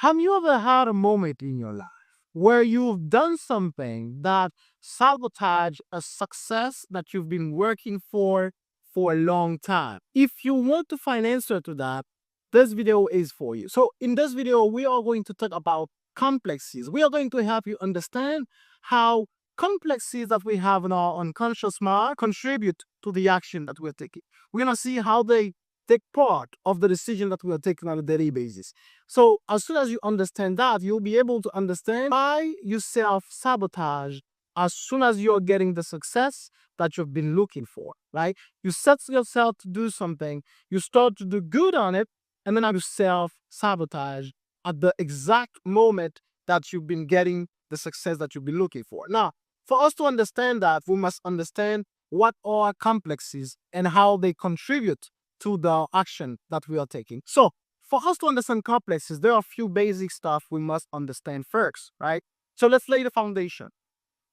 Have you ever had a moment in your life where you've done something that sabotage a success that you've been working for a long time? If you want to find answer to that, this video is for you. So in this video, we are going to talk about complexes. We are going to help you understand how complexes that we have in our unconscious mind contribute to the action that we're taking. We're going to see how they take part of the decision that we are taking on a daily basis. So as soon as you understand that, you'll be able to understand why you self-sabotage as soon as you're getting the success that you've been looking for, right? You set yourself to do something, you start to do good on it, and then you self-sabotage at the exact moment that you've been getting the success that you've been looking for. Now, for us to understand that, we must understand what are complexes and how they contribute to the action that we are taking. So for us to understand complexes, there are a few basic stuff we must understand first, right? So let's lay the foundation.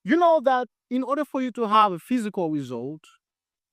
You know that in order for you to have a physical result,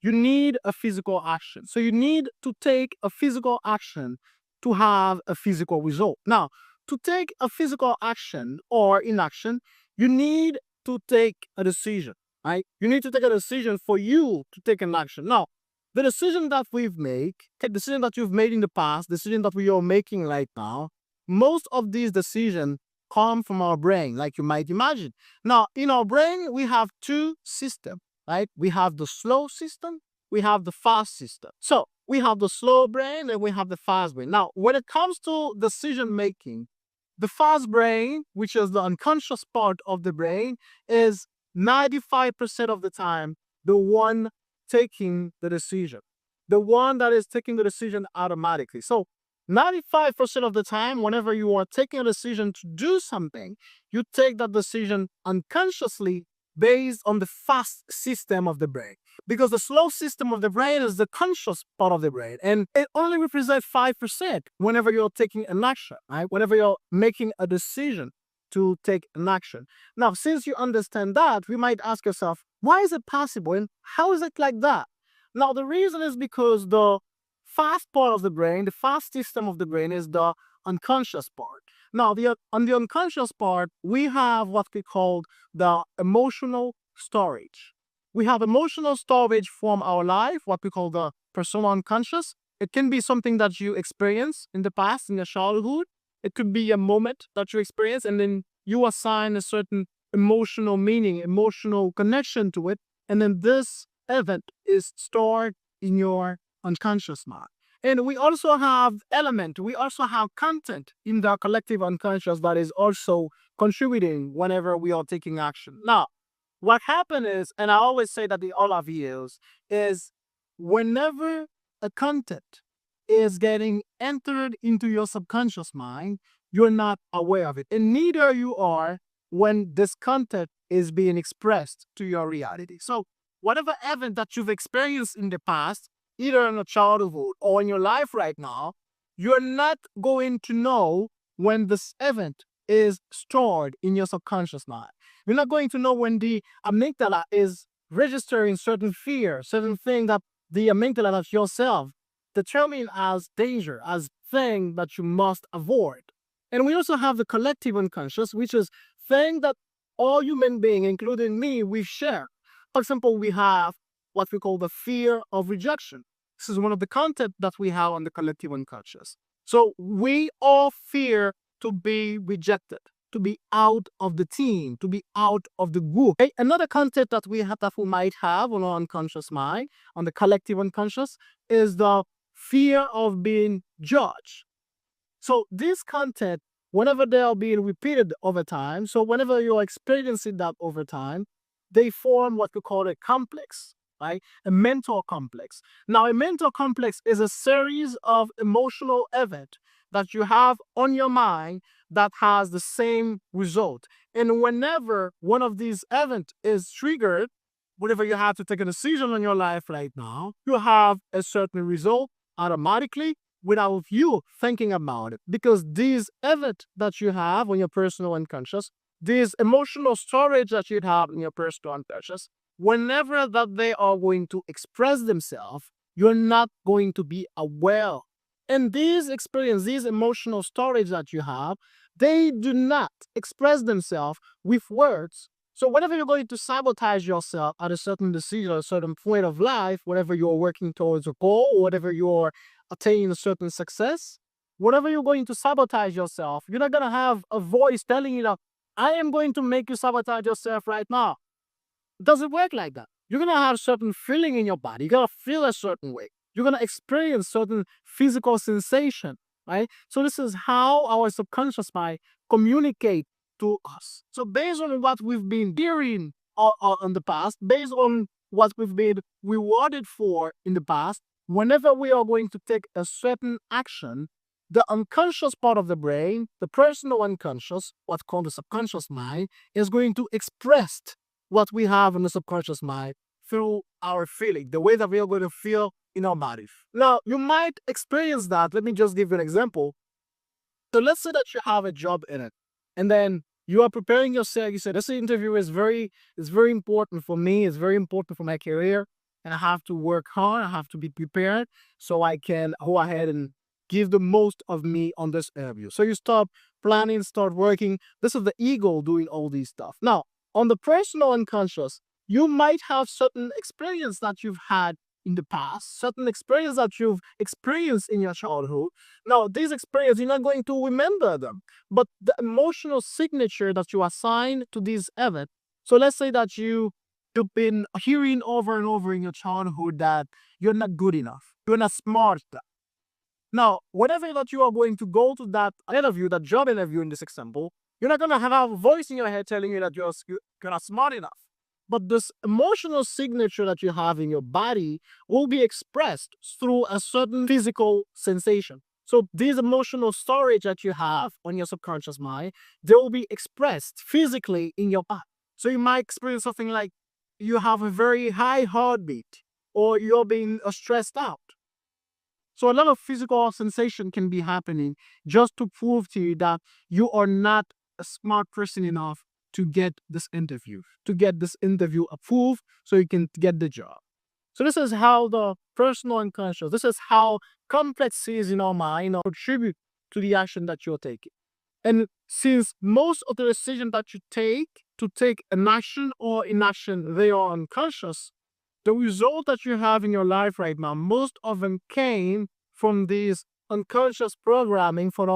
you need a physical action. So you need to take a physical action to have a physical result. Now, to take a physical action or inaction, you need to take a decision, right? You need to take a decision for you to take an action. Now, the decision that we've made, the decision that you've made in the past, decision that we are making right now, most of these decisions come from our brain, like you might imagine. Now, in our brain, we have two systems, right? We have the slow system, we have the fast system. So we have the slow brain and we have the fast brain. Now, when it comes to decision making, the fast brain, which is the unconscious part of the brain, is 95% of the time the one taking the decision, the one that is taking the decision automatically. So 95% of the time, whenever you are taking a decision to do something, you take that decision unconsciously based on the fast system of the brain. Because the slow system of the brain is the conscious part of the brain. And it only represents 5% whenever you're taking an action, right? Whenever you're making a decision to take an action. Now, since you understand that, we might ask yourself, why is it possible and how is it like that? Now, the reason is because the fast part of the brain, the fast system of the brain is the unconscious part. Now, on the unconscious part, we have what we call the emotional storage. We have emotional storage from our life, what we call the personal unconscious. It can be something that you experience in the past, in your childhood. It could be a moment that you experience, and then you assign a certain emotional meaning, emotional connection to it, and then this event is stored in your unconscious mind. And we also have we also have content in the collective unconscious that is also contributing whenever we are taking action. Now, what happened is, and I always say that the all of years, is whenever a content is getting entered into your subconscious mind, you're not aware of it. And neither you are when this content is being expressed to your reality. So whatever event that you've experienced in the past, either in your childhood or in your life right now, you're not going to know when this event is stored in your subconscious mind. You're not going to know when the amygdala is registering certain fear, certain thing that the amygdala of yourself determine as danger, as thing that you must avoid. And we also have the collective unconscious, which is thing that all human beings, including me, we share. For example, we have what we call the fear of rejection. This is one of the content that we have on the collective unconscious. So we all fear to be rejected, to be out of the team, to be out of the group. Okay? Another content that we might have on our unconscious mind, on the collective unconscious, is the fear of being judged. So this content, whenever they are being repeated over time, so whenever you're experiencing that over time, they form what we call a complex, right? A mental complex. Now, a mental complex is a series of emotional events that you have on your mind that has the same result. And whenever one of these events is triggered, whenever you have to take a decision in your life right now, you have a certain result automatically without you thinking about it. Because these events that you have on your personal unconscious, these emotional storage that you have in your personal unconscious, whenever that they are going to express themselves, you're not going to be aware And these experience, these emotional storage that you have, they do not express themselves with words. So whenever you're going to sabotage yourself at a certain decision, a certain point of life, whatever you're working towards a goal, whatever you're attaining a certain success, whenever you're going to sabotage yourself, you're not going to have a voice telling you that I am going to make you sabotage yourself right now. It doesn't work like that. You're gonna have certain feeling in your body. You're gonna feel a certain way. You're gonna experience certain physical sensation, right? So this is how our subconscious mind communicate to us. So based on what we've been hearing in the past, based on what we've been rewarded for in the past, whenever we are going to take a certain action, the unconscious part of the brain, the personal unconscious, what's called the subconscious mind, is going to express what we have in the subconscious mind through our feeling, the way that we are going to feel in our body. Now, you might experience that. Let me just give you an example. So let's say that you have a job in it, and then you are preparing yourself. You say, this interview is very important for me. It's very important for my career, and I have to work hard. I have to be prepared so I can go ahead and give the most of me on this interview. So you start planning, start working. This is the ego doing all these stuff. Now, on the personal unconscious, you might have certain experience that you've had in the past, certain experience that you've experienced in your childhood. Now, these experiences, you're not going to remember them, but the emotional signature that you assign to these events. So let's say that you've been hearing over and over in your childhood that you're not good enough, you're not smart. Now, whenever that you are going to go to that interview, that job interview in this example, you're not going to have a voice in your head telling you that you're not smart enough. But this emotional signature that you have in your body will be expressed through a certain physical sensation. So these emotional storage that you have on your subconscious mind, they will be expressed physically in your body. So you might experience something like you have a very high heartbeat, or you're being stressed out. So a lot of physical sensation can be happening just to prove to you that you are not a smart person enough to get this interview, approved so you can get the job. So this is how the personal unconscious, this is how complex is in our mind contribute to the action that you're taking. And since most of the decisions that you take to take an action or inaction, they are unconscious, the result that you have in your life right now, most of them came from these unconscious programming from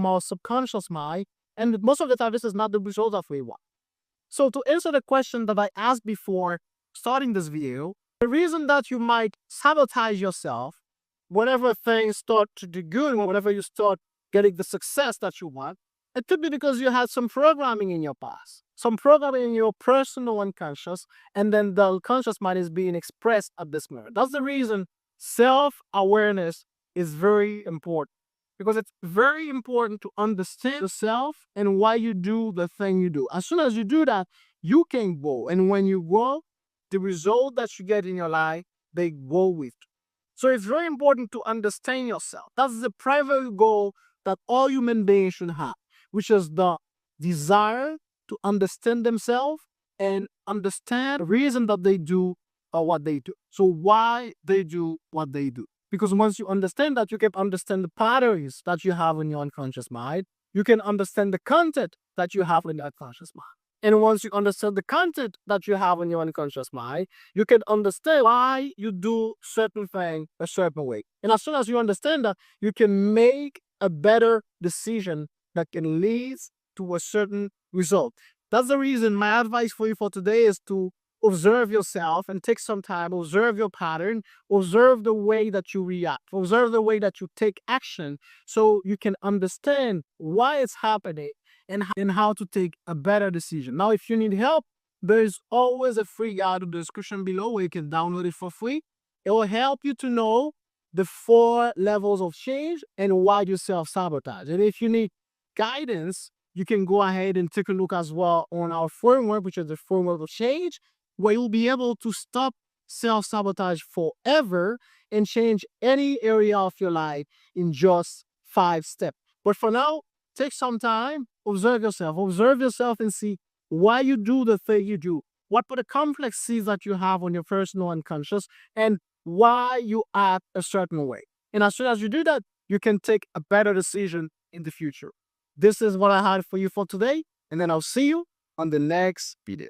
our subconscious mind. And most of the time, this is not the result that we want. So to answer the question that I asked before starting this video, the reason that you might sabotage yourself whenever things start to do good, whenever you start getting the success that you want, it could be because you had some programming in your past, some programming in your personal unconscious, and then the unconscious mind is being expressed at this moment. That's the reason self-awareness is very important, because it's very important to understand yourself and why you do the thing you do. As soon as you do that, you can grow. And when you grow, the result that you get in your life, they grow with you. So it's very important to understand yourself. That's the primary goal that all human beings should have, which is the desire to understand themselves and understand the reason that they do what they do. So why they do what they do. Because once you understand that, you can understand the patterns that you have in your unconscious mind. You can understand the content that you have in the unconscious mind. And once you understand the content that you have in your unconscious mind, you can understand why you do certain thing a certain way. And as soon as you understand that, you can make a better decision that can lead to a certain result. That's the reason my advice for you for today is to observe yourself and take some time, observe your pattern, observe the way that you react, observe the way that you take action so you can understand why it's happening and how to take a better decision. Now, if you need help, there's always a free guide in the description below where you can download it for free. It will help you to know the 4 levels of change and why you self-sabotage. And if you need guidance, you can go ahead and take a look as well on our framework, which is the framework of change, where you'll be able to stop self-sabotage forever and change any area of your life in just 5 steps. But for now, take some time, observe yourself and see why you do the thing you do. What are the complexities that you have on your personal unconscious and why you act a certain way. And as soon as you do that, you can take a better decision in the future. This is what I had for you for today, and then I'll see you on the next video.